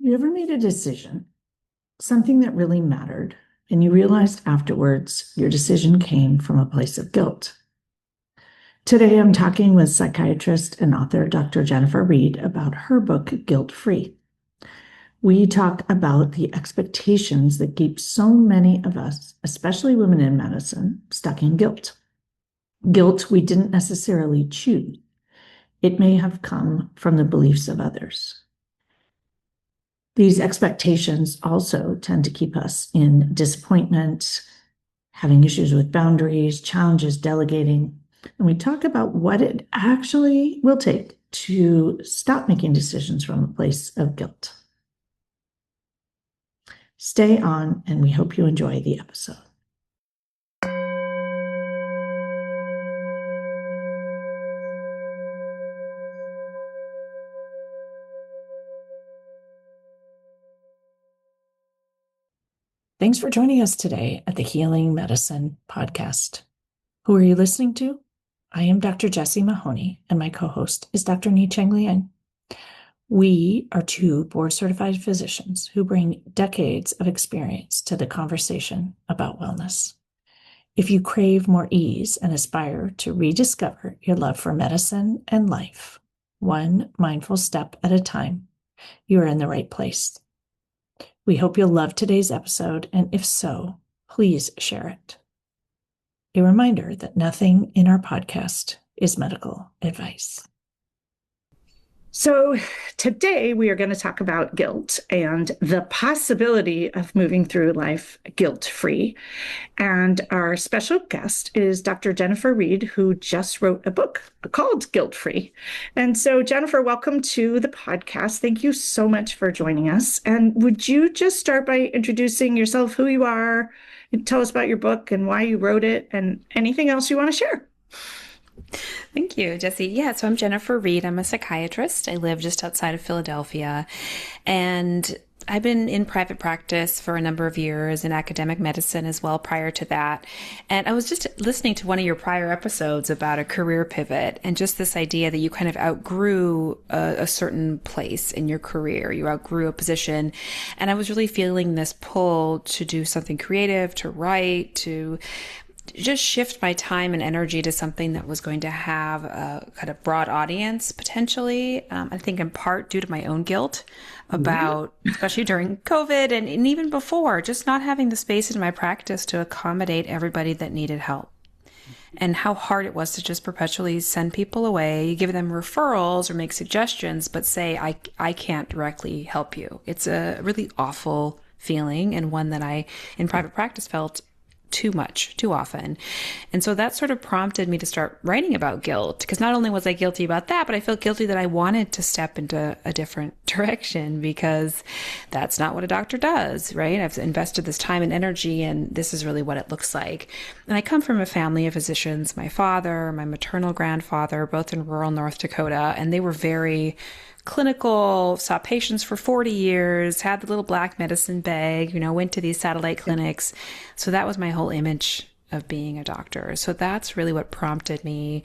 You ever made a decision, something that really mattered, and you realized afterwards your decision came from a place of guilt? Today, I'm talking with psychiatrist and author Dr. Jennifer Reid about her book, Guilt Free. We talk about the expectations that keep so many of us, especially women in medicine, stuck in guilt. Guilt we didn't necessarily choose. It may have come from the beliefs of others. These expectations also tend to keep us in disappointment, having issues with boundaries, challenges, delegating. And we talk about what it actually will take to stop making decisions from a place of guilt. Stay on, and we hope you enjoy the episode. Thanks for joining us today at the Healing Medicine Podcast. Who are you listening to? I am Dr. Jessie Mahoney, and my co-host is Dr. Ni-Cheng Liang. We are two board-certified physicians who bring decades of experience to the conversation about wellness. If you crave more ease and aspire to rediscover your love for medicine and life, one mindful step at a time, you are in the right place. We hope you'll love today's episode, and if so, please share it. A reminder that nothing in our podcast is medical advice. So today we are going to talk about guilt and the possibility of moving through life guilt-free. And our special guest is Dr. Jennifer Reid, who just wrote a book called Guilt Free. And so Jennifer, welcome to the podcast. Thank you so much for joining us. And would you just start by introducing yourself, who you are, and tell us about your book and why you wrote it and anything else you want to share? Thank you, Jessie. Yeah, so I'm Jennifer Reid. I'm a psychiatrist. I live just outside of Philadelphia, and I've been in private practice for a number of years in academic medicine as well prior to that. And I was just listening to one of your prior episodes about a career pivot and just this idea that you kind of outgrew a certain place in your career. You outgrew a position. And I was really feeling this pull to do something creative, to write, to just shift my time and energy to something that was going to have a kind of broad audience potentially. I think in part due to my own guilt about, especially during COVID and even before, just not having the space in my practice to accommodate everybody that needed help. And how hard it was to just perpetually send people away, give them referrals or make suggestions, but say, I can't directly help you. It's a really awful feeling, and one that I, in private practice, felt too much, too often. And so that sort of prompted me to start writing about guilt, because not only was I guilty about that, but I felt guilty that I wanted to step into a different direction, because that's not what a doctor does, right? I've invested this time and energy, and this is really what it looks like. And I come from a family of physicians. My father, my maternal grandfather, both in rural North Dakota, and they were very clinical, saw patients for 40 years, had the little black medicine bag, went to these satellite clinics. So that was my whole image of being a doctor. So that's really what prompted me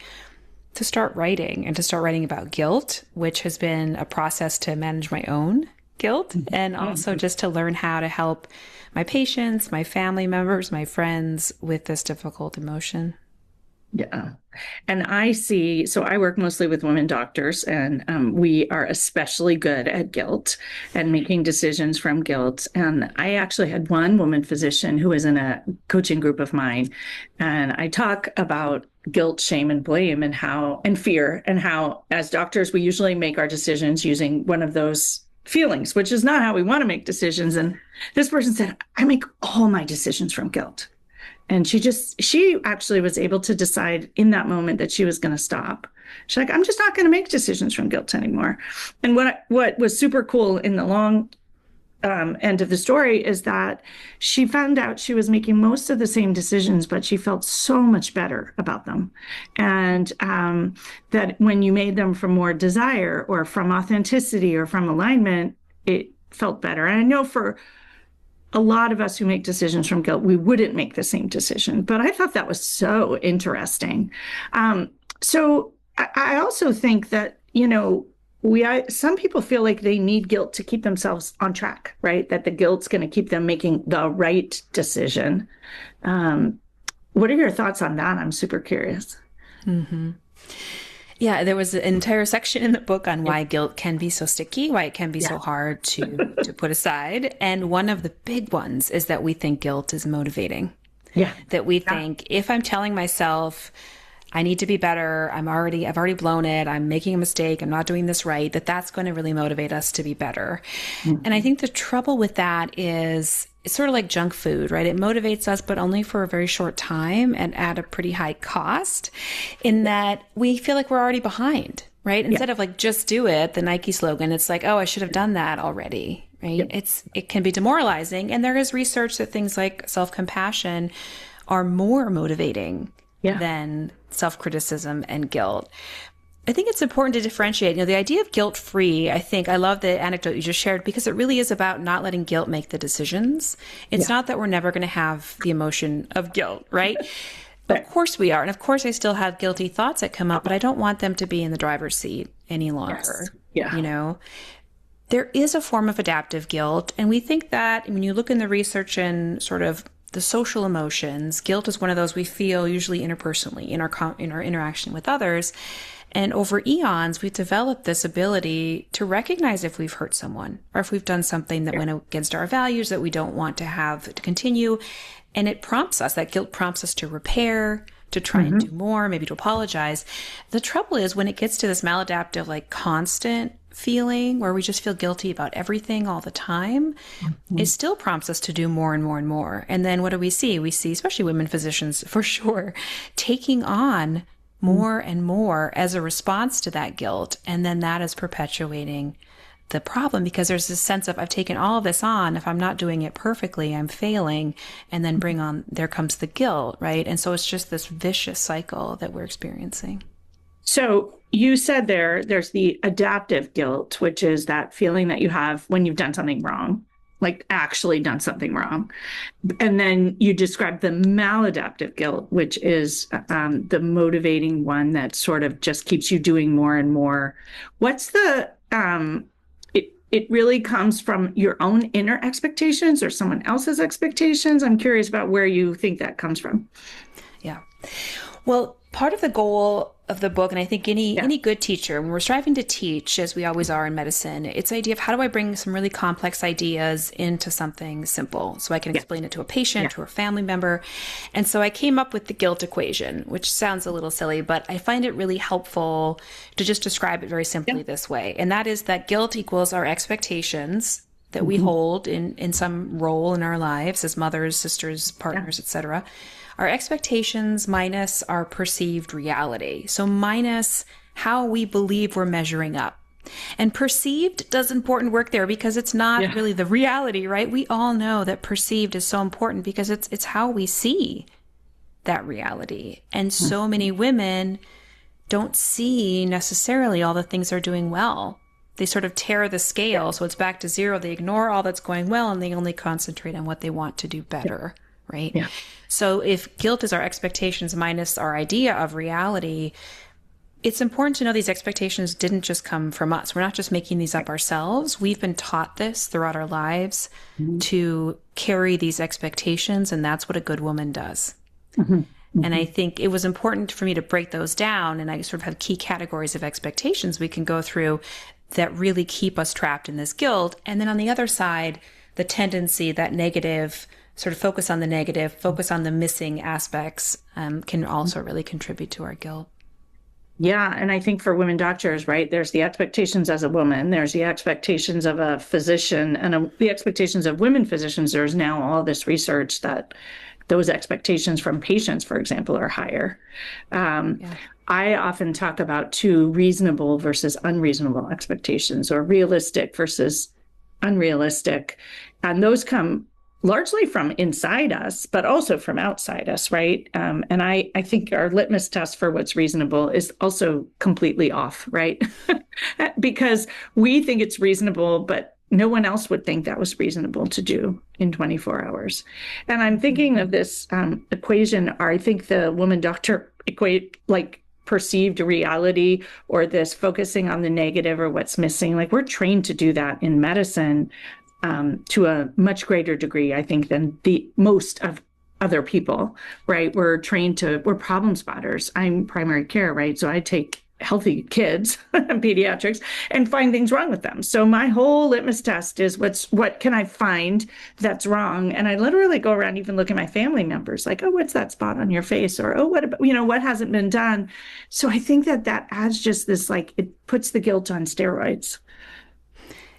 to start writing, and to start writing about guilt, which has been a process to manage my own guilt, and also just to learn how to help my patients, my family members, my friends with this difficult emotion. Yeah. And so I work mostly with women doctors, and we are especially good at guilt and making decisions from guilt. And I actually had one woman physician who was in a coaching group of mine, and I talk about guilt, shame, and blame, and fear, and how as doctors, we usually make our decisions using one of those feelings, which is not how we want to make decisions. And this person said, I make all my decisions from guilt. And she actually was able to decide in that moment that she was going to stop. She's like, I'm just not going to make decisions from guilt anymore. And what was super cool in the long end of the story is that she found out she was making most of the same decisions, but she felt so much better about them. And that when you made them from more desire or from authenticity or from alignment, it felt better. And I know for a lot of us who make decisions from guilt, we wouldn't make the same decision. But I thought that was so interesting. So I also think that, some people feel like they need guilt to keep themselves on track, right? That the guilt's going to keep them making the right decision. What are your thoughts on that? I'm super curious. Yeah, there was an entire section in the book on why guilt can be so sticky, why it can be so hard to put aside. And one of the big ones is that we think guilt is motivating. Yeah. That we think if I'm telling myself I need to be better, I've already blown it, I'm making a mistake, I'm not doing this right, that's going to really motivate us to be better. And I think the trouble with that is it's sort of like junk food, right? It motivates us, but only for a very short time and at a pretty high cost, in that we feel like we're already behind, right? Instead of like, just do it, the Nike slogan, it's like, oh, I should have done that already, right? It can be demoralizing. And there is research that things like self-compassion are more motivating than self-criticism and guilt. I think it's important to differentiate, the idea of guilt-free. I love the anecdote you just shared, because it really is about not letting guilt make the decisions. It's not that we're never going to have the emotion of guilt, right? Of course we are. And of course I still have guilty thoughts that come up, but I don't want them to be in the driver's seat any longer. There is a form of adaptive guilt. And we think that when you look in the research and sort of the social emotions, guilt is one of those we feel usually interpersonally in our interaction with others. And over eons, we've developed this ability to recognize if we've hurt someone or if we've done something that went against our values that we don't want to have to continue. And it prompts us, that guilt prompts us to repair, to try and do more, maybe to apologize. The trouble is when it gets to this maladaptive, like constant feeling where we just feel guilty about everything all the time, it still prompts us to do more and more and more. And then what do we see? We see, especially women physicians for sure, taking on more and more as a response to that guilt. And then that is perpetuating the problem, because there's this sense of, I've taken all of this on. If I'm not doing it perfectly, I'm failing. And then there comes the guilt, right? And so it's just this vicious cycle that we're experiencing. So you said there's the adaptive guilt, which is that feeling that you have when you've done something wrong, like actually done something wrong. And then you described the maladaptive guilt, which is the motivating one that sort of just keeps you doing more and more. What's it really comes from your own inner expectations or someone else's expectations? I'm curious about where you think that comes from. Yeah. Well, part of the goal of the book, and I think any good teacher, when we're striving to teach, as we always are in medicine, it's the idea of how do I bring some really complex ideas into something simple so I can explain it to a patient, to a family member. And so I came up with the guilt equation, which sounds a little silly, but I find it really helpful to just describe it very simply this way. And that is that guilt equals our expectations that we hold in some role in our lives as mothers, sisters, partners, etc. Our expectations minus our perceived reality. So minus how we believe we're measuring up. And perceived does important work there because it's not really the reality, right? We all know that perceived is so important because it's how we see that reality. And so many women don't see necessarily all the things they're doing well. They sort of tear the scale. So it's back to zero. They ignore all that's going well and they only concentrate on what they want to do better. Right? Yeah. So if guilt is our expectations minus our idea of reality, it's important to know these expectations didn't just come from us. We're not just making these up ourselves. We've been taught this throughout our lives to carry these expectations, and that's what a good woman does. And I think it was important for me to break those down, and I sort of have key categories of expectations we can go through that really keep us trapped in this guilt. And then on the other side, the tendency, that negative, sort of focus on the negative, focus on the missing aspects, can also really contribute to our guilt. Yeah. And I think for women doctors, right, there's the expectations as a woman, there's the expectations of a physician, and the expectations of women physicians. There's now all this research that those expectations from patients, for example, are higher. I often talk about two reasonable versus unreasonable expectations, or realistic versus unrealistic. And those come largely from inside us, but also from outside us, right? And I think our litmus test for what's reasonable is also completely off, right? Because we think it's reasonable, but no one else would think that was reasonable to do in 24 hours. And I'm thinking of this equation, or I think the woman doctor perceived reality or this focusing on the negative or what's missing. Like, we're trained to do that in medicine to a much greater degree, I think, than the most of other people, right? We're problem spotters. I'm primary care, right? So I take healthy kids and pediatrics and find things wrong with them. So my whole litmus test is what can I find that's wrong? And I literally go around, even look at my family members, like, oh, what's that spot on your face? Or, oh, what about, what hasn't been done? So I think that adds just this, like, it puts the guilt on steroids.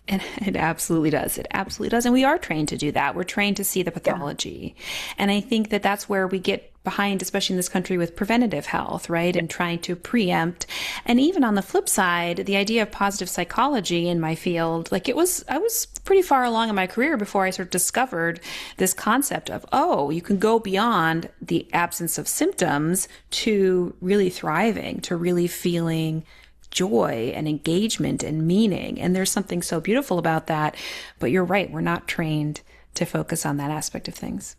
And it absolutely does. It absolutely does. And we are trained to do that. We're trained to see the pathology. Yeah. And I think that that's where we get behind, especially in this country, with preventative health, right? And trying to preempt. And even on the flip side, the idea of positive psychology in my field, like I was pretty far along in my career before I sort of discovered this concept of, oh, you can go beyond the absence of symptoms to really thriving, to really feeling joy and engagement and meaning. And there's something so beautiful about that. But you're right, we're not trained to focus on that aspect of things.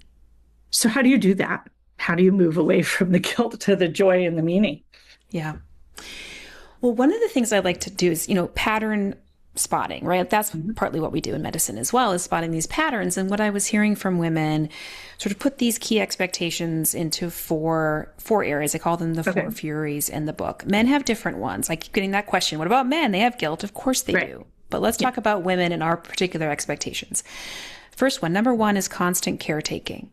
So how do you do that? How do you move away from the guilt to the joy and the meaning? Yeah. Well, one of the things I like to do is, pattern spotting, right? That's partly what we do in medicine as well, is spotting these patterns. And what I was hearing from women, sort of put these key expectations into four areas. I call them the four furies in the book. Men have different ones. I keep getting that question. What about men? They have guilt. Of course they do. But let's talk about women and our particular expectations. First one, number one, is constant caretaking.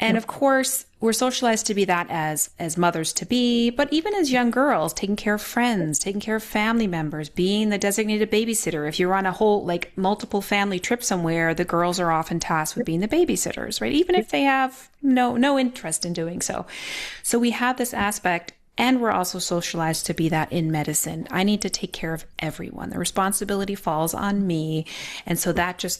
And of course, we're socialized to be that as mothers to be, but even as young girls, taking care of friends, taking care of family members, being the designated babysitter. If you're on a whole, like, multiple family trip somewhere, the girls are often tasked with being the babysitters, right? Even if they have no interest in doing so. So we have this aspect, and we're also socialized to be that in medicine. I need to take care of everyone. The responsibility falls on me. And so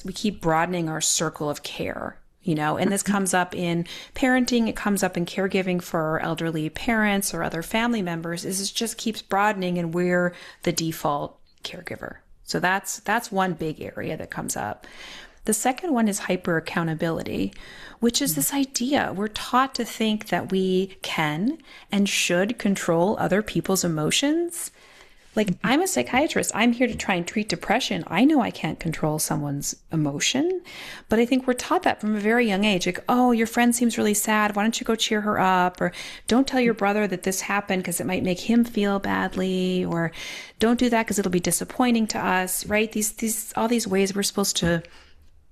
we keep broadening our circle of care. And this comes up in parenting. It comes up in caregiving for our elderly parents or other family members. It just keeps broadening, and we're the default caregiver. So that's one big area that comes up. The second one is hyper accountability, which is this idea. We're taught to think that we can and should control other people's emotions. Like, I'm a psychiatrist. I'm here to try and treat depression. I know I can't control someone's emotion, but I think we're taught that from a very young age. Like, oh, your friend seems really sad. Why don't you go cheer her up? Or don't tell your brother that this happened because it might make him feel badly. Or don't do that because it'll be disappointing to us, right? All these ways we're supposed to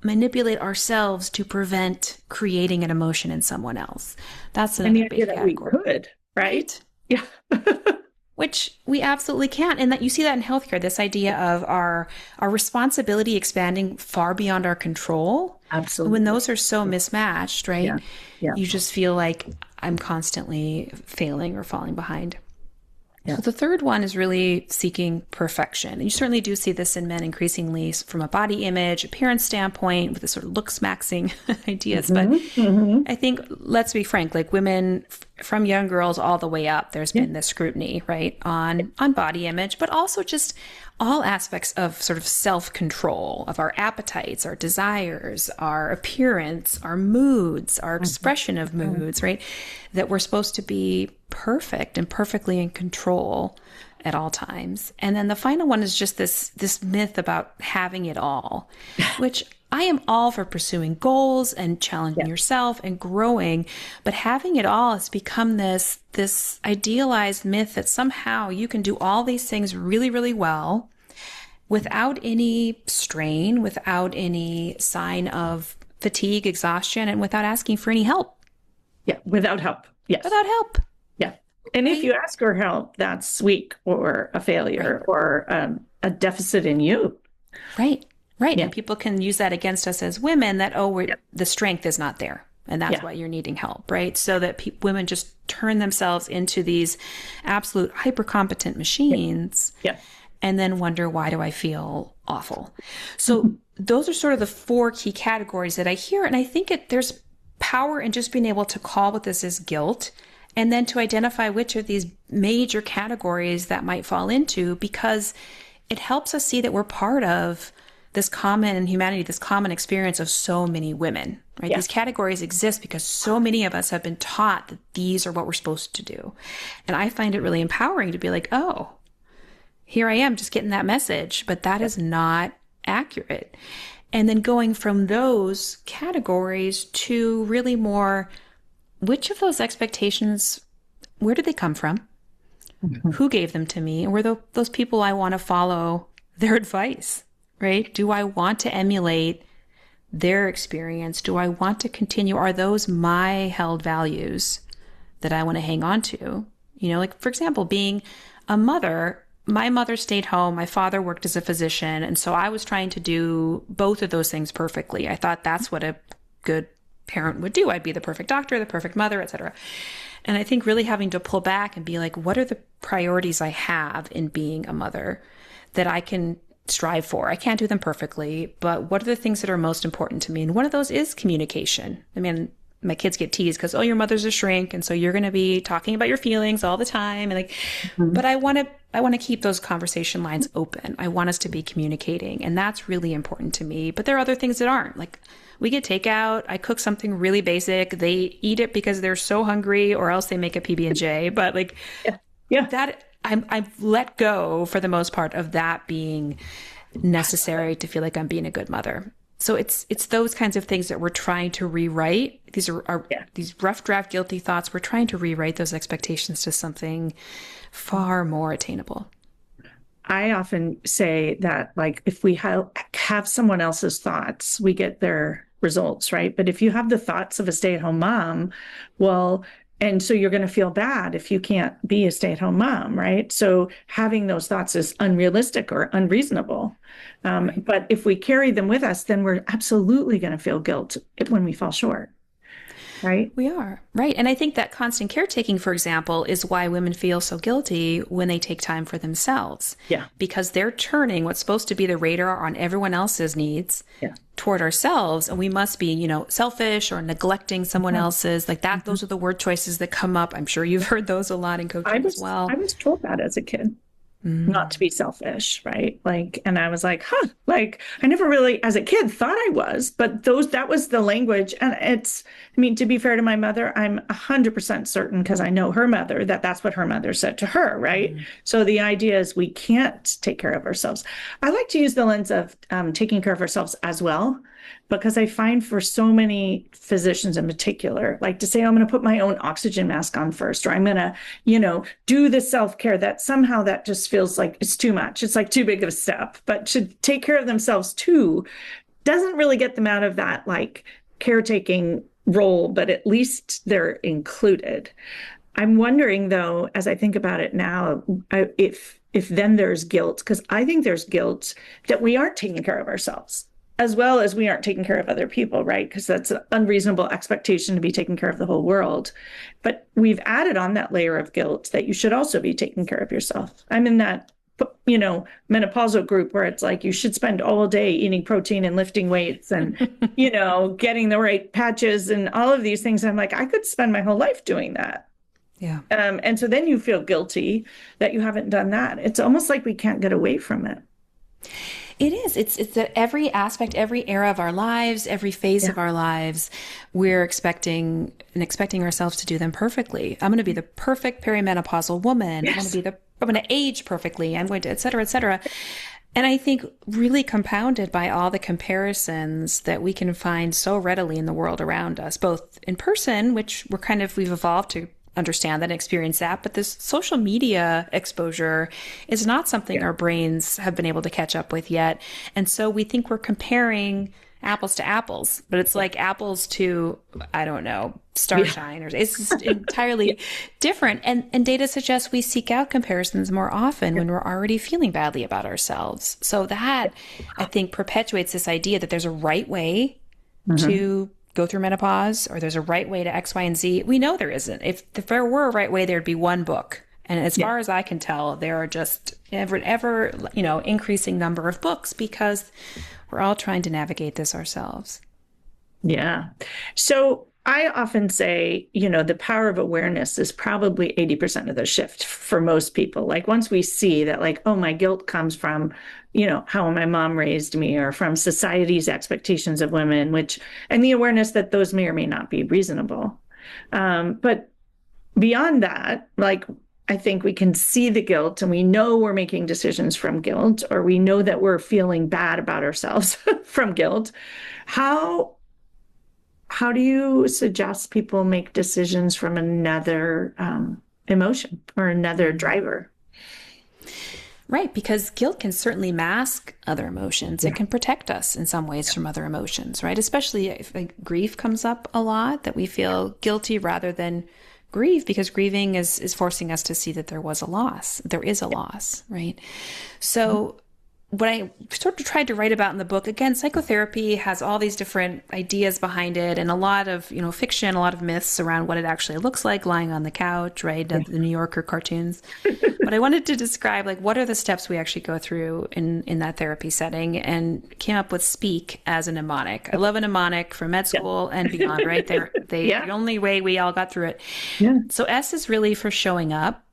manipulate ourselves to prevent creating an emotion in someone else. That's another big category. We could, right? Yeah. Which we absolutely can't. And that you see that in healthcare, this idea of our responsibility expanding far beyond our control. Absolutely. When those are so mismatched, right? Yeah. Yeah. You just feel like I'm constantly failing or falling behind. Yeah. So the third one is really seeking perfection. And you certainly do see this in men increasingly from a body image, appearance standpoint, with this sort of looks-maxing ideas. But I think, let's be frank, like, women from young girls all the way up, there's been this scrutiny, right, on body image, but also just all aspects of sort of self-control of our appetites, our desires, our appearance, our moods, our expression of moods, right? That we're supposed to be perfect and perfectly in control at all times. And then the final one is just this myth about having it all, which I am all for pursuing goals and challenging yourself and growing, but having it all has become this idealized myth that somehow you can do all these things really, really well without any strain, without any sign of fatigue, exhaustion, and without asking for any help. Yeah, without help. Yes. Without help. Yeah. And if you ask for help, that's weak or a failure or a deficit in you. Right. Yeah. And people can use that against us as women that, the strength is not there. And that's why you're needing help, right? So that women just turn themselves into these absolute hyper-competent machines and then wonder, why do I feel awful? So those are sort of the four key categories that I hear. And I think there's power in just being able to call what this is guilt, and then to identify which of these major categories that might fall into, because it helps us see that we're part of this common in humanity, this common experience of so many women, right? Yeah. These categories exist because so many of us have been taught that these are what we're supposed to do. And I find it really empowering to be like, oh, here I am just getting that message, but that is not accurate. And then going from those categories to really more, which of those expectations, where did they come from? Mm-hmm. Who gave them to me? And were those people I want to follow their advice, right? Do I want to emulate their experience? Do I want to continue? Are those my held values that I want to hang on to? You know, like, for example, being a mother, my mother stayed home. My father worked as a physician. And so I was trying to do both of those things perfectly. I thought that's what a good parent would do. I'd be the perfect doctor, the perfect mother, etc. And I think really having to pull back and be like, what are the priorities I have in being a mother that I can strive for? I can't do them perfectly, but what are the things that are most important to me? And one of those is communication. I mean, my kids get teased because, oh, your mother's a shrink, and so you're going to be talking about your feelings all the time. And like, but I want to keep those conversation lines open. I want us to be communicating, and that's really important to me. But there are other things that aren't. Like, we get takeout. I cook something really basic. They eat it because they're so hungry, or else they make a PB&J. But like, yeah. That I've let go for the most part of that being necessary to feel like I'm being a good mother. So it's those kinds of things that we're trying to rewrite. These are these rough draft guilty thoughts. We're trying to rewrite those expectations to something far more attainable. I often say that, like, if we have someone else's thoughts, we get their results, right? But if you have the thoughts of a stay-at-home mom, well, and so you're going to feel bad if you can't be a stay-at-home mom, right? So having those thoughts is unrealistic or unreasonable. But if we carry them with us, then we're absolutely going to feel guilt when we fall short, right? We are, right. And I think that constant caretaking, for example, is why women feel so guilty when they take time for themselves. Yeah. Because they're turning what's supposed to be the radar on everyone else's needs toward ourselves. And we must be, selfish or neglecting someone else's, like that. Those are the word choices that come up. I'm sure you've heard those a lot in coaching as well. I was told that as a kid. Not to be selfish, right? Like, and I was like, like, I never really, as a kid, thought I was, but that was the language. And to be fair to my mother, I'm 100% certain, because I know her mother, that's what her mother said to her, right? So the idea is we can't take care of ourselves. I like to use the lens of taking care of ourselves as well, because I find for so many physicians in particular, like to say, I'm going to put my own oxygen mask on first, or I'm going to, do the self-care, that somehow that just feels like it's too much. It's like too big of a step. But to take care of themselves too doesn't really get them out of that like caretaking role, but at least they're included. I'm wondering, though, as I think about it now, if then there's guilt, because I think there's guilt that we aren't taking care of ourselves, as well as we aren't taking care of other people, right? Because that's an unreasonable expectation to be taking care of the whole world. But we've added on that layer of guilt that you should also be taking care of yourself. I'm in that, menopausal group where it's like you should spend all day eating protein and lifting weights and, getting the right patches and all of these things. I'm like, I could spend my whole life doing that. Yeah. And so then you feel guilty that you haven't done that. It's almost like we can't get away from it. It is. It's that every aspect, every era of our lives, every phase of our lives, we're expecting ourselves to do them perfectly. I'm going to be the perfect perimenopausal woman. Yes. I'm going to age perfectly. I'm going to, et cetera, et cetera. And I think really compounded by all the comparisons that we can find so readily in the world around us, both in person, which we've evolved to understand that and experience that. But this social media exposure is not something our brains have been able to catch up with yet. And so we think we're comparing apples to apples, but it's like apples to, I don't know, starshine, or it's just entirely different. And data suggests we seek out comparisons more often when we're already feeling badly about ourselves. So that, I think, perpetuates this idea that there's a right way to go through menopause, or there's a right way to X, Y, and Z. We know there isn't. If there were a right way, there'd be one book. And as far as I can tell, there are just ever increasing number of books, because we're all trying to navigate this ourselves. Yeah. So I often say, the power of awareness is probably 80% of the shift for most people. Like once we see that, like, oh, my guilt comes from, how my mom raised me or from society's expectations of women, and the awareness that those may or may not be reasonable. But beyond that, like, I think we can see the guilt and we know we're making decisions from guilt, or we know that we're feeling bad about ourselves from guilt. How how do you suggest people make decisions from another emotion or another driver? Right, because guilt can certainly mask other emotions. It can protect us in some ways from other emotions, right? Especially if grief comes up a lot, that we feel guilty rather than grieve, because grieving is forcing us to see that there was a loss. There is a loss, right? So what I sort of tried to write about in the book, again, psychotherapy has all these different ideas behind it and a lot of, fiction, a lot of myths around what it actually looks like lying on the couch, right? The New Yorker cartoons. But I wanted to describe, like, what are the steps we actually go through in that therapy setting, and came up with SPEAK as a mnemonic. I love a mnemonic from med school and beyond, right? The only way we all got through it. Yeah. So S is really for showing up.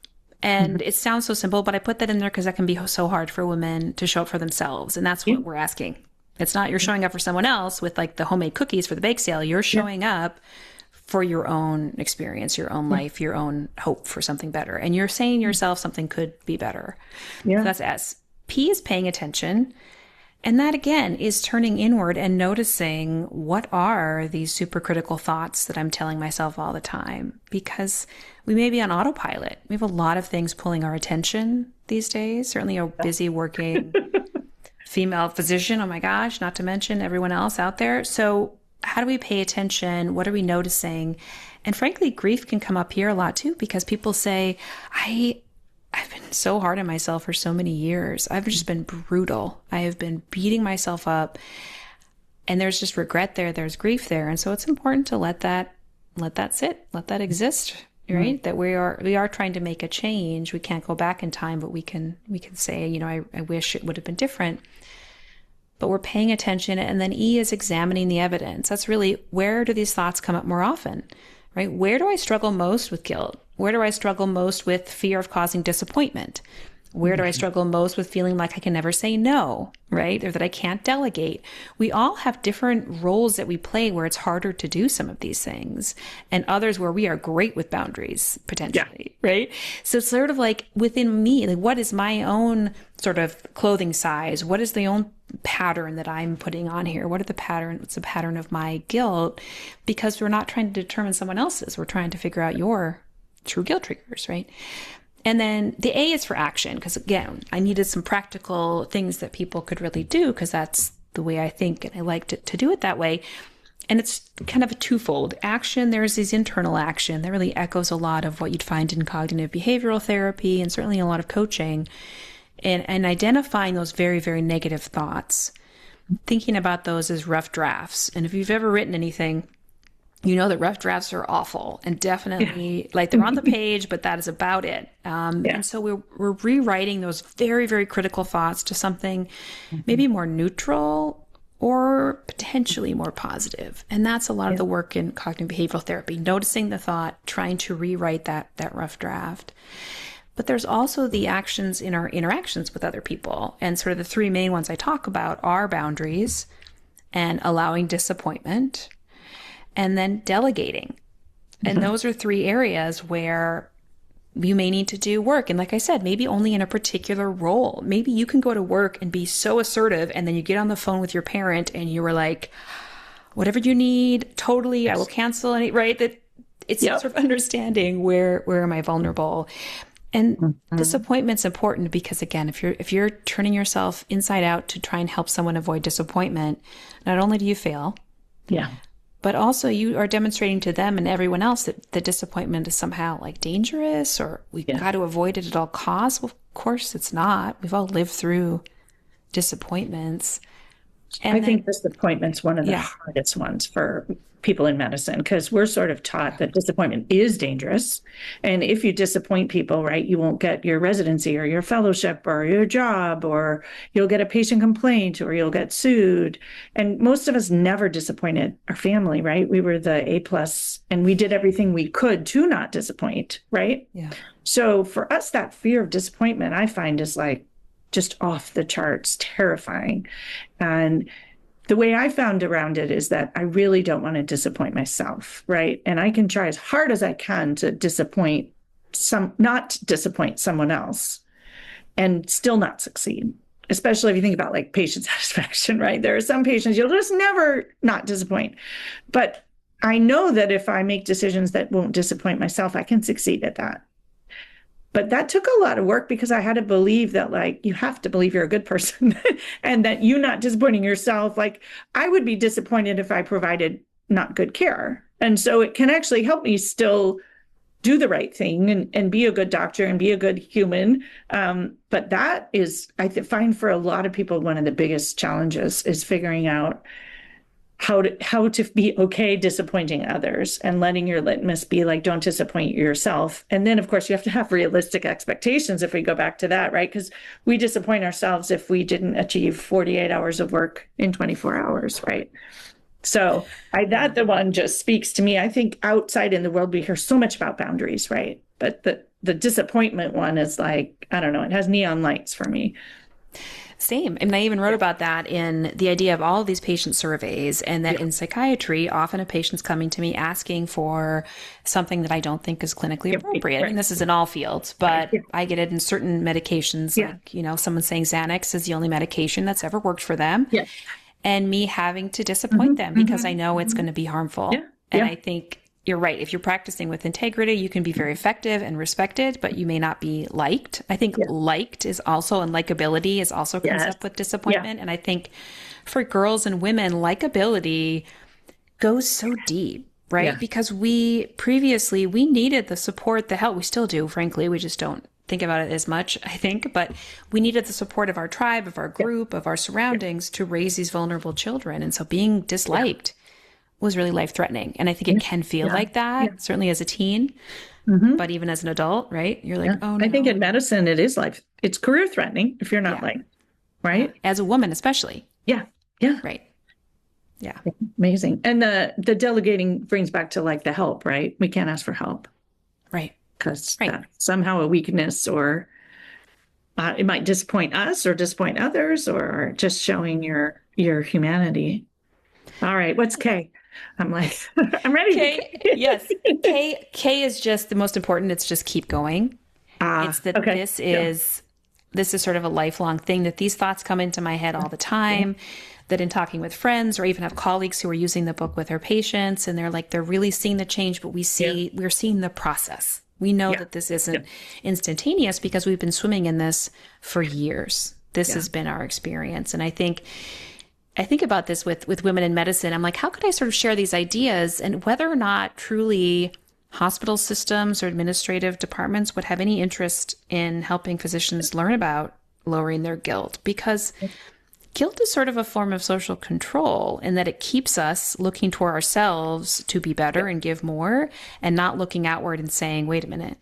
And it sounds so simple, but I put that in there because that can be so hard for women to show up for themselves. And that's what we're asking. It's not you're showing up for someone else with like the homemade cookies for the bake sale. You're showing up for your own experience, your own life, your own hope for something better. And you're saying to yourself something could be better. Yeah. So that's S. P is paying attention. And that, again, is turning inward and noticing what are these supercritical thoughts that I'm telling myself all the time. Because we may be on autopilot. We have a lot of things pulling our attention these days. Certainly a busy working female physician. Oh my gosh, not to mention everyone else out there. So how do we pay attention? What are we noticing? And frankly, grief can come up here a lot too, because people say, I've been so hard on myself for so many years. I've just been brutal. I have been beating myself up, and there's just regret there. There's grief there. And so it's important to let that sit, let that exist, right? That we are trying to make a change. We can't go back in time, but we can say, I wish it would have been different, but we're paying attention. And then E is examining the evidence. That's really, where do these thoughts come up more often, right? Where do I struggle most with guilt? Where do I struggle most with fear of causing disappointment? Where do I struggle most with feeling like I can never say no, right? Or that I can't delegate? We all have different roles that we play where it's harder to do some of these things, and others where we are great with boundaries, potentially, right? So it's sort of like within me, like, what is my own sort of clothing size? What is the own pattern that I'm putting on here? What's the pattern of my guilt? Because we're not trying to determine someone else's. We're trying to figure out your true guilt triggers, right? And then the A is for action, because again, I needed some practical things that people could really do, because that's the way I think, and I like to do it that way. And it's kind of a twofold. Action, there's this internal action that really echoes a lot of what you'd find in cognitive behavioral therapy and certainly a lot of coaching, and identifying those very, very negative thoughts, thinking about those as rough drafts. And if you've ever written anything, you know that rough drafts are awful, and definitely like they're on the page, but that is about it. And so we're rewriting those very, very critical thoughts to something maybe more neutral or potentially more positive. And that's a lot of the work in cognitive behavioral therapy, noticing the thought, trying to rewrite that rough draft. But there's also the actions in our interactions with other people. And sort of the three main ones I talk about are boundaries and allowing disappointment, and then delegating. And those are three areas where you may need to do work. And like I said, maybe only in a particular role. Maybe you can go to work and be so assertive, and then you get on the phone with your parent and you were like, whatever you need, totally, I will cancel any, right? That it's sort of understanding where am I vulnerable. And disappointment's important because, again, if you're turning yourself inside out to try and help someone avoid disappointment, not only do you fail, but also you are demonstrating to them and everyone else that the disappointment is somehow like dangerous, or we've got to avoid it at all costs. Well, of course it's not. We've all lived through disappointments. And I then, think disappointment's one of the yeah, hardest ones for people in medicine because we're sort of taught that disappointment is dangerous. And if you disappoint people, right, you won't get your residency or your fellowship or your job, or you'll get a patient complaint or you'll get sued. And most of us never disappointed our family, right? We were the A plus and we did everything we could to not disappoint, right? yeah, So for us, that fear of disappointment, I find is like just off the charts, terrifying. And the way I found around it is that I really don't want to disappoint myself, right? And I can try as hard as I can to not disappoint someone else and still not succeed. Especially if you think about like patient satisfaction, right? There are some patients you'll just never not disappoint. But I know that if I make decisions that won't disappoint myself, I can succeed at that. But that took a lot of work because I had to believe that, like, you have to believe you're a good person and that you not disappointing yourself. Like, I would be disappointed if I provided not good care. And so it can actually help me still do the right thing and be a good doctor and be a good human. But that is, find for a lot of people, one of the biggest challenges is figuring out how to be okay disappointing others and letting your litmus be like, don't disappoint yourself. And then of course you have to have realistic expectations if we go back to that, right? Because we disappoint ourselves if we didn't achieve 48 hours of work in 24 hours, right? So that the one just speaks to me. I think outside in the world we hear so much about boundaries, right? But the disappointment one is like, I don't know, it has neon lights for me. same. And I even wrote about that in the idea of all of these patient surveys, and that in psychiatry, often a patient's coming to me asking for something that I don't think is clinically appropriate. I mean, this is in all fields, but I get it in certain medications, like, someone saying Xanax is the only medication that's ever worked for them. And me having to disappoint them because I know it's going to be harmful. And I think you're right. If you're practicing with integrity, you can be very effective and respected, but you may not be liked. I think liked is also, and likability is also comes up with disappointment. And I think for girls and women, likability goes so deep, right? Because we needed the support, the help. We still do, frankly. We just don't think about it as much, I think, but we needed the support of our tribe, of our group, of our surroundings to raise these vulnerable children. And so being disliked was really life-threatening. And I think it can feel like that, certainly as a teen, but even as an adult, right? You're like, oh no. I think in medicine, it's career-threatening if you're not liked, right? As a woman, especially. Yeah. Right. Yeah. Amazing. And the delegating brings back to like the help, right? We can't ask for help. Right. Because that's somehow a weakness, or it might disappoint us or disappoint others, or just showing your humanity. All right, what's K? I'm like, I'm ready. K, yes. K is just the most important. It's just keep going. It's that this is sort of a lifelong thing, that these thoughts come into my head all the time, that in talking with friends or even have colleagues who are using the book with their patients, and they're really seeing the change, but we're seeing the process. We know that this isn't instantaneous because we've been swimming in this for years. This has been our experience. And I think about this with women in medicine. I'm like, how could I sort of share these ideas, and whether or not truly hospital systems or administrative departments would have any interest in helping physicians learn about lowering their guilt, because guilt is sort of a form of social control in that it keeps us looking toward ourselves to be better and give more, and not looking outward and saying, wait a minute,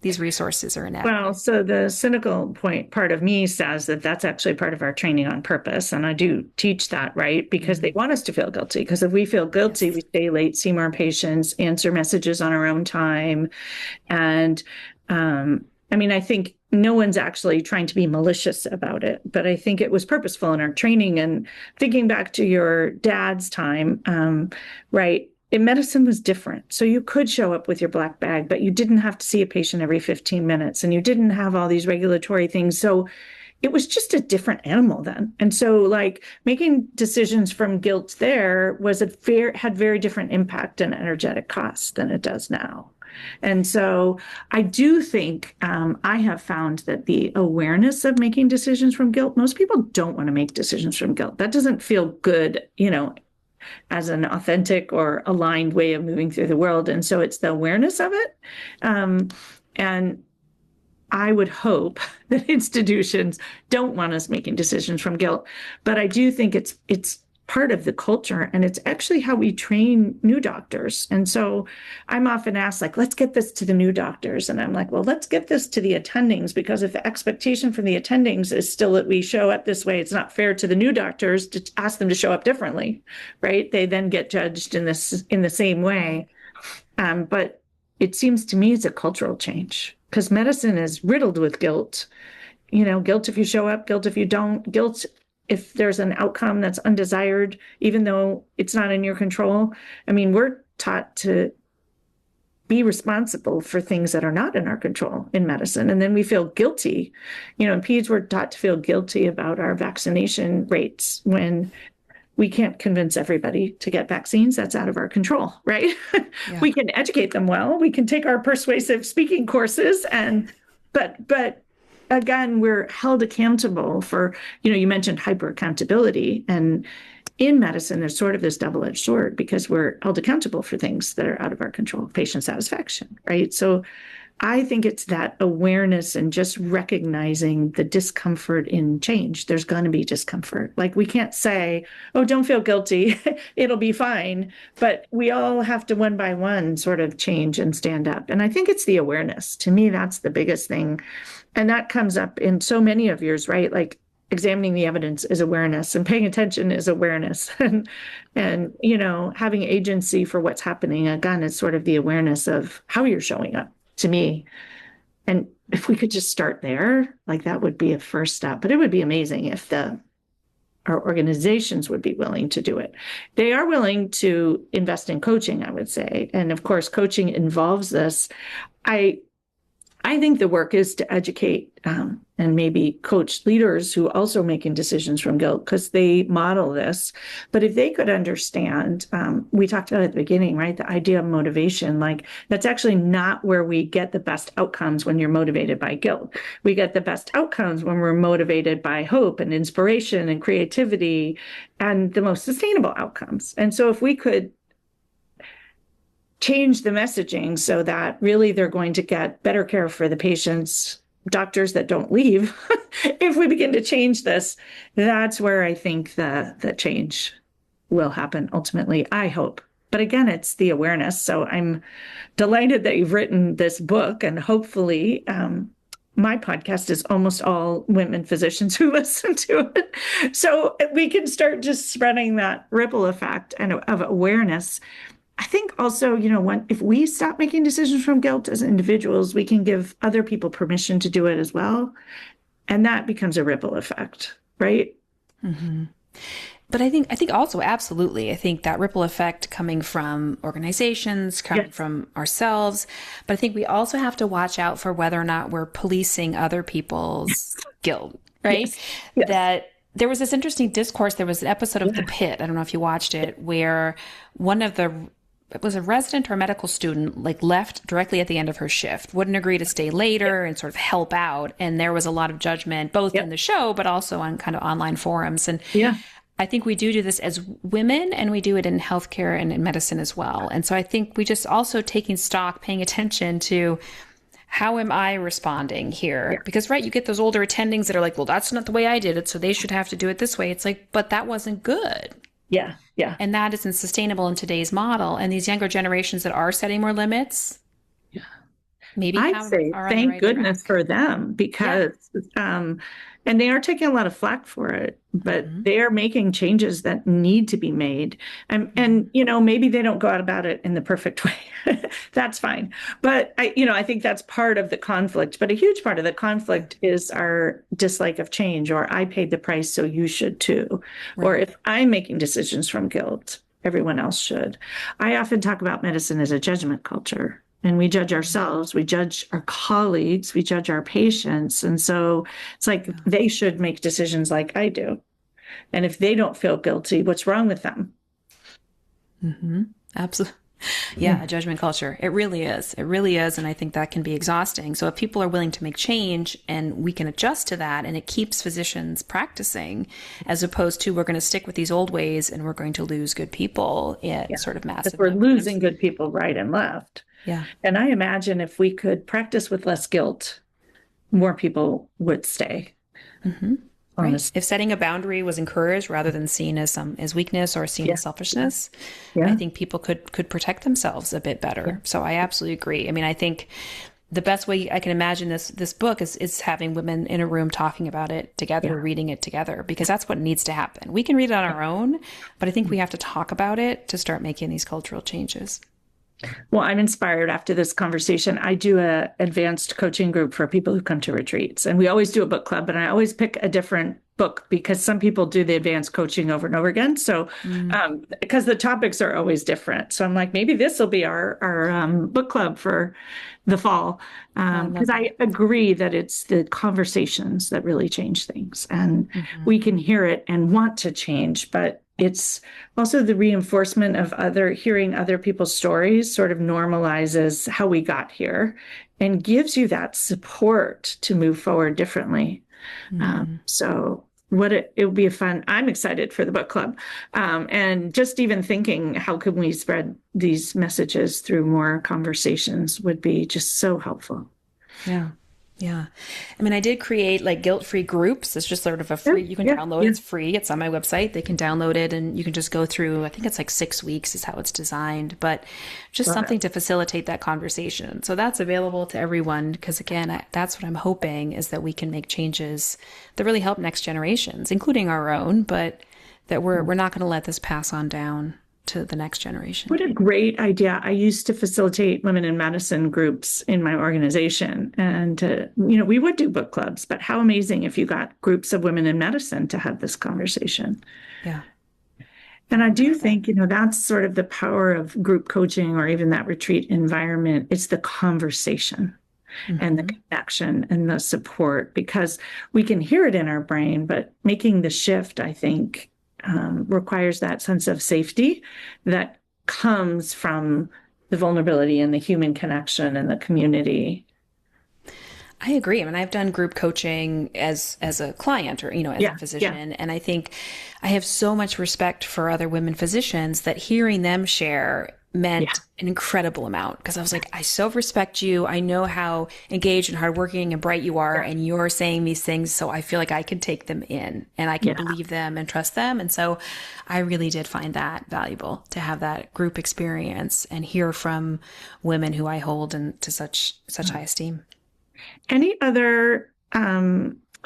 these resources are inadequate. Well, so the cynical part of me says that that's actually part of our training on purpose. And I do teach that, right? Because they want us to feel guilty. Because if we feel guilty, we stay late, see more patients, answer messages on our own time. And I think no one's actually trying to be malicious about it, but I think it was purposeful in our training. And thinking back to your dad's time, right? In medicine was different. So you could show up with your black bag, but you didn't have to see a patient every 15 minutes, and you didn't have all these regulatory things. So it was just a different animal then. And so like making decisions from guilt there had very different impact and energetic costs than it does now. And so I do think I have found that the awareness of making decisions from guilt, most people don't want to make decisions from guilt. That doesn't feel good, as an authentic or aligned way of moving through the world. And so it's the awareness of it. And I would hope that institutions don't want us making decisions from guilt, but I do think it's part of the culture, and it's actually how we train new doctors. And so I'm often asked, like, let's get this to the new doctors. And I'm like, well, let's get this to the attendings, because if the expectation from the attendings is still that we show up this way, it's not fair to the new doctors to ask them to show up differently, right? They then get judged in the same way. But it seems to me it's a cultural change, because medicine is riddled with guilt. Guilt if you show up, guilt if you don't, guilt if there's an outcome that's undesired, even though it's not in your control. I mean, we're taught to be responsible for things that are not in our control in medicine. And then we feel guilty. In peds, we're taught to feel guilty about our vaccination rates when we can't convince everybody to get vaccines. That's out of our control, right? Yeah. We can educate them well. We can take our persuasive speaking courses, but again, we're held accountable for, you mentioned hyper accountability, and in medicine, there's sort of this double-edged sword, because we're held accountable for things that are out of our control, patient satisfaction, right? So I think it's that awareness and just recognizing the discomfort in change. There's going to be discomfort. Like, we can't say, oh, don't feel guilty, it'll be fine. But we all have to one by one sort of change and stand up. And I think it's the awareness. To me, that's the biggest thing. And that comes up in so many of yours, right? Like, examining the evidence is awareness, and paying attention is awareness. and having agency for what's happening, again, is sort of the awareness of how you're showing up, to me. And if we could just start there, like, that would be a first step. But it would be amazing if our organizations would be willing to do it. They are willing to invest in coaching, I would say. And of course, coaching involves this. I think the work is to educate and maybe coach leaders who also making decisions from guilt, because they model this. But if they could understand, we talked about at the beginning, right? The idea of motivation, like, that's actually not where we get the best outcomes when you're motivated by guilt. We get the best outcomes when we're motivated by hope and inspiration and creativity, and the most sustainable outcomes. And so if we could change the messaging so that really they're going to get better care for the patients, doctors that don't leave, if we begin to change this, that's where I think the change will happen ultimately, I hope. But again, it's the awareness. So I'm delighted that you've written this book, and hopefully my podcast is almost all women physicians who listen to it. So we can start just spreading that ripple effect of awareness. I think also, if we stop making decisions from guilt as individuals, we can give other people permission to do it as well. And that becomes a ripple effect, right? Mm-hmm. But I think also, absolutely, I think that ripple effect coming from organizations, coming from ourselves. But I think we also have to watch out for whether or not we're policing other people's guilt, right? Yes. That there was this interesting discourse. There was an episode of The Pit, I don't know if you watched it, where it was a resident or a medical student, like, left directly at the end of her shift, wouldn't agree to stay later and sort of help out. And there was a lot of judgment, both in the show, but also on kind of online forums. And I think we do this as women, and we do it in healthcare and in medicine as well. And so I think we just also taking stock, paying attention to, how am I responding here? Yeah. Because, right, you get those older attendings that are like, well, that's not the way I did it, so they should have to do it this way. It's like, but that wasn't good. Yeah. Yeah. And that isn't sustainable in today's model. And these younger generations that are setting more limits, maybe I'd say thank goodness for them, because and they are taking a lot of flack for it, but they are making changes that need to be made. And maybe they don't go out about it in the perfect way. That's fine. But I think that's part of the conflict. But a huge part of the conflict is our dislike of change, or I paid the price, so you should too. Right. Or if I'm making decisions from guilt, everyone else should. I often talk about medicine as a judgment culture. And we judge ourselves, we judge our colleagues, we judge our patients. And so it's like they should make decisions like I do. And if they don't feel guilty, what's wrong with them? Mm-hmm. Absolutely. Yeah, a judgment culture. It really is. It really is. And I think that can be exhausting. So if people are willing to make change and we can adjust to that, and it keeps physicians practicing, as opposed to we're going to stick with these old ways and we're going to lose good people in sort of massive numbers. We're losing good people right and left. Yeah. And I imagine if we could practice with less guilt, more people would stay. Mm-hmm. Right. Honest. If setting a boundary was encouraged rather than seen as as weakness or seen Yeah. as selfishness, I Yeah. think people could protect themselves a bit Yeah. better. So I absolutely agree. I mean, I think the best way I can imagine this book is having women in a room talking about it together, Yeah. reading it together, because that's what needs to happen. We can read it on our own, but I think we have to talk about it to start making these cultural changes. Well, I'm inspired after this conversation. I do a advanced coaching group for people who come to retreats, and we always do a book club, and I always pick a different book because some people do the advanced coaching over and over again. So, because the topics are always different. So I'm like, maybe this will be our book club for the fall. Because I agree that it's the conversations that really change things, and we can hear it and want to change, but it's also the reinforcement of hearing other people's stories sort of normalizes how we got here and gives you that support to move forward differently. So it would be I'm excited for the book club. And just even thinking, how can we spread these messages through more conversations would be just so helpful. Yeah. Yeah. I mean, I did create like guilt-free groups. It's just sort of a free, you can download it. It's free. It's on my website. They can download it and you can just go through, I think it's like 6 weeks is how it's designed, but just something to facilitate that conversation. So that's available to everyone because again, that's what I'm hoping is that we can make changes that really help next generations, including our own, but that we're not going to let this pass on down to the next generation. What a great idea. I used to facilitate women in medicine groups in my organization. And, we would do book clubs, but how amazing if you got groups of women in medicine to have this conversation. Yeah. And I do think, that's sort of the power of group coaching or even that retreat environment. It's the conversation and the connection and the support, because we can hear it in our brain, but making the shift, I think, requires that sense of safety that comes from the vulnerability and the human connection and the community. I agree. I mean, I've done group coaching as a client or, as a physician. And I think I have so much respect for other women physicians that hearing them share meant an incredible amount because I was like, I so respect you. I know how engaged and hardworking and bright you are. And you're saying these things. So I feel like I can take them in and I can believe them and trust them. And so I really did find that valuable to have that group experience and hear from women who I hold to such high esteem. Any other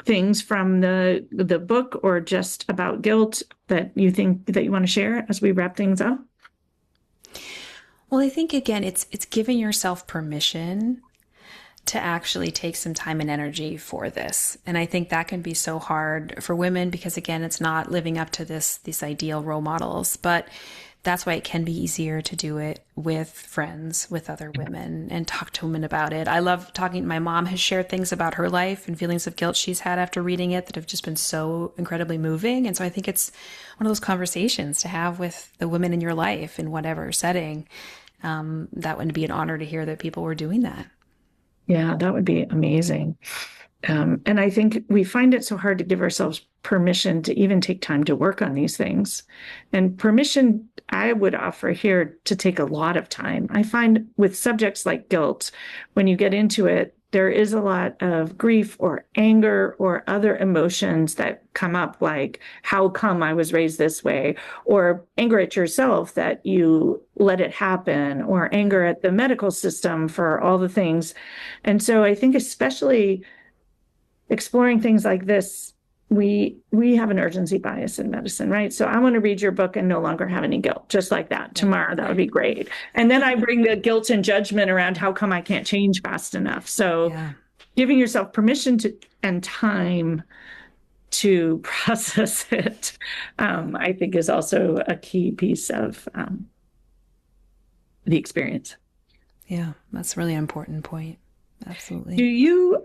things from the book or just about guilt that you think that you want to share as we wrap things up? Well, I think, again, it's giving yourself permission to actually take some time and energy for this. And I think that can be so hard for women because, again, it's not living up to these ideal role models. But that's why it can be easier to do it with friends, with other women, and talk to women about it. I love talking. My mom has shared things about her life and feelings of guilt she's had after reading it that have just been so incredibly moving. And so I think it's one of those conversations to have with the women in your life in whatever setting. That would be an honor to hear that people were doing that. Yeah, that would be amazing. And I think we find it so hard to give ourselves permission to even take time to work on these things. And permission, I would offer here to take a lot of time. I find with subjects like guilt, when you get into it, there is a lot of grief or anger or other emotions that come up, like, how come I was raised this way? Or anger at yourself that you let it happen, or anger at the medical system for all the things. And so I think especially exploring things like this, we have an urgency bias in medicine, right? So I want to read your book and no longer have any guilt, just like that tomorrow. That would be great. And then I bring the guilt and judgment around how come I can't change fast enough. So giving yourself permission and time to process it, I think is also a key piece of the experience. Yeah, that's really an important point. Absolutely. Do you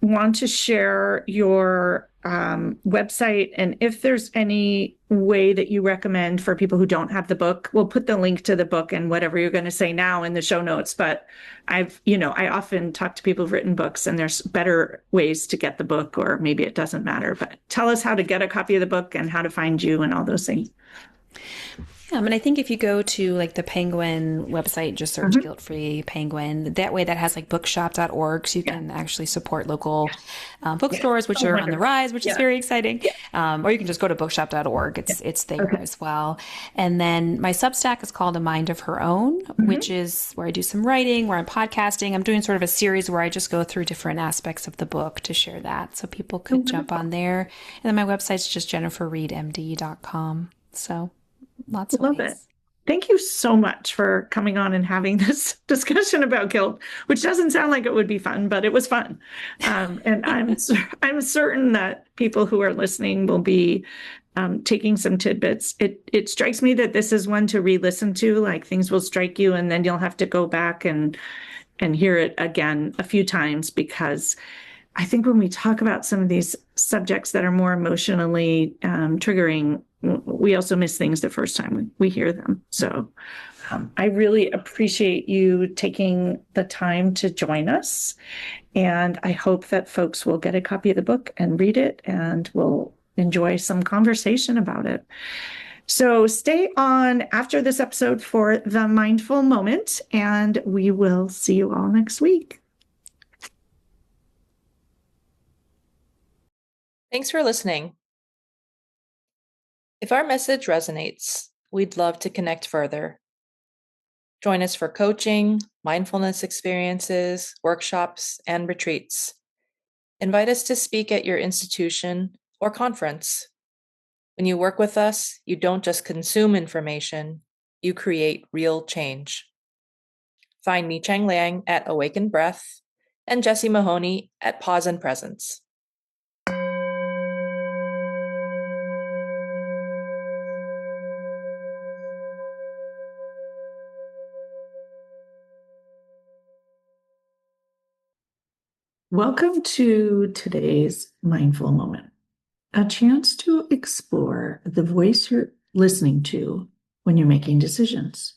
want to share your website, and if there's any way that you recommend for people who don't have the book? We'll put the link to the book and whatever you're going to say now in the show notes, but I often talk to people who've written books and there's better ways to get the book, or maybe it doesn't matter, but tell us how to get a copy of the book and how to find you and all those things. I mean, I think if you go to like the Penguin website, just search Mhm. guilt-free Penguin. That way, that has like bookshop.org, so you Yeah. can actually support local Yeah. bookstores, which Oh, are on the wonderful. rise, which is Yeah. very exciting. Yeah. Or you can just go to bookshop.org. Yeah. It's there Okay. as well. And then my Substack is called A Mind of Her Own, which Mhm. is where I do some writing, where I'm podcasting. I'm doing sort of a series where I just go through different aspects of the book to share that, so people Oh, could jump wonderful. on there. And then my website's just jenniferreedmd.com. So lots of Love it. ways. Thank you so much for coming on and having this discussion about guilt, which doesn't sound like it would be fun, but it was fun. And I'm certain that people who are listening will be taking some tidbits. It strikes me that this is one to re-listen to. Like things will strike you, and then you'll have to go back and hear it again a few times, because I think when we talk about some of these subjects that are more emotionally triggering, we also miss things the first time we hear them. So I really appreciate you taking the time to join us. And I hope that folks will get a copy of the book and read it and will enjoy some conversation about it. So stay on after this episode for the mindful moment, and we will see you all next week. Thanks for listening. If our message resonates, we'd love to connect further. Join us for coaching, mindfulness experiences, workshops, and retreats. Invite us to speak at your institution or conference. When you work with us, you don't just consume information, you create real change. Find Mi Chang Liang at Awakened Breath and Jessie Mahoney at Pause and Presence. Welcome to today's mindful moment, a chance to explore the voice you're listening to when you're making decisions.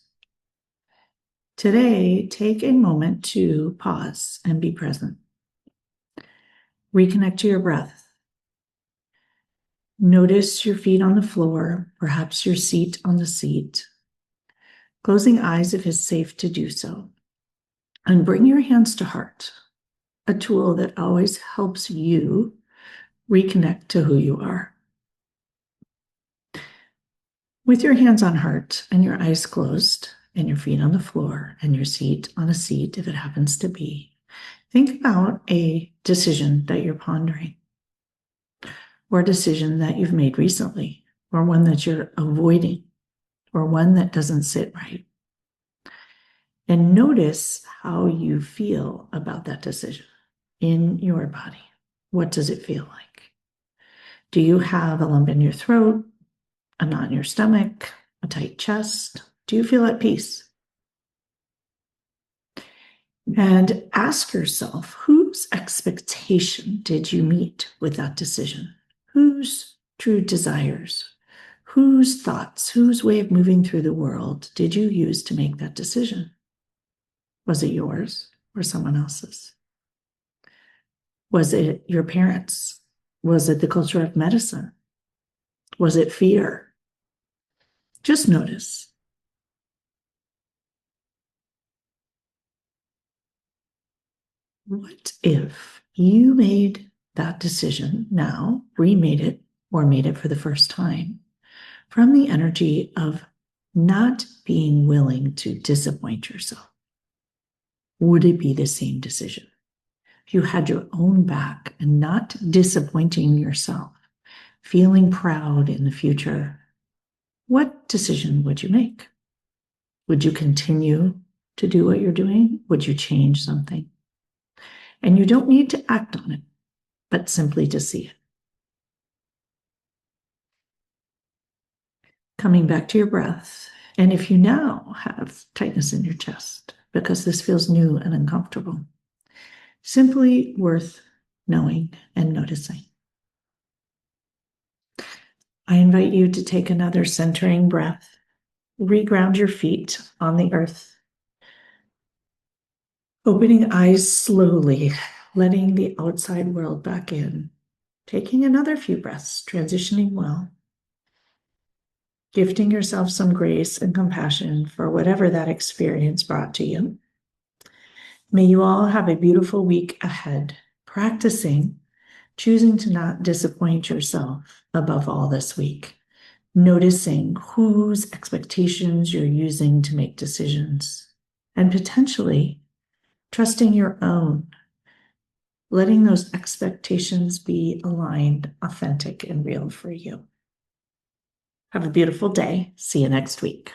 Today, take a moment to pause and be present. Reconnect to your breath. Notice your feet on the floor, perhaps your seat on the seat. Closing eyes if it's safe to do so. And bring your hands to heart, a tool that always helps you reconnect to who you are. With your hands on heart and your eyes closed and your feet on the floor and your seat on a seat, if it happens to be, think about a decision that you're pondering, or a decision that you've made recently, or one that you're avoiding, or one that doesn't sit right. And notice how you feel about that decision in your body. What does it feel like? Do you have a lump in your throat, a knot in your stomach, a tight chest? Do you feel at peace? And ask yourself, whose expectation did you meet with that decision? Whose true desires, whose thoughts, whose way of moving through the world did you use to make that decision? Was it yours or someone else's? Was it your parents'? Was it the culture of medicine? Was it fear? Just notice. What if you made that decision now, remade it, or made it for the first time from the energy of not being willing to disappoint yourself? Would it be the same decision? If you had your own back and not disappointing yourself, feeling proud in the future, what decision would you make? Would you continue to do what you're doing? Would you change something? And you don't need to act on it, but simply to see it. Coming back to your breath. And if you now have tightness in your chest because this feels new and uncomfortable, simply worth knowing and noticing. I invite you to take another centering breath. Reground your feet on the earth. Opening eyes slowly, letting the outside world back in. Taking another few breaths, transitioning well. gifting yourself some grace and compassion for whatever that experience brought to you. May you all have a beautiful week ahead, practicing choosing to not disappoint yourself above all this week, noticing whose expectations you're using to make decisions, and potentially trusting your own, letting those expectations be aligned, authentic, and real for you. Have a beautiful day. See you next week.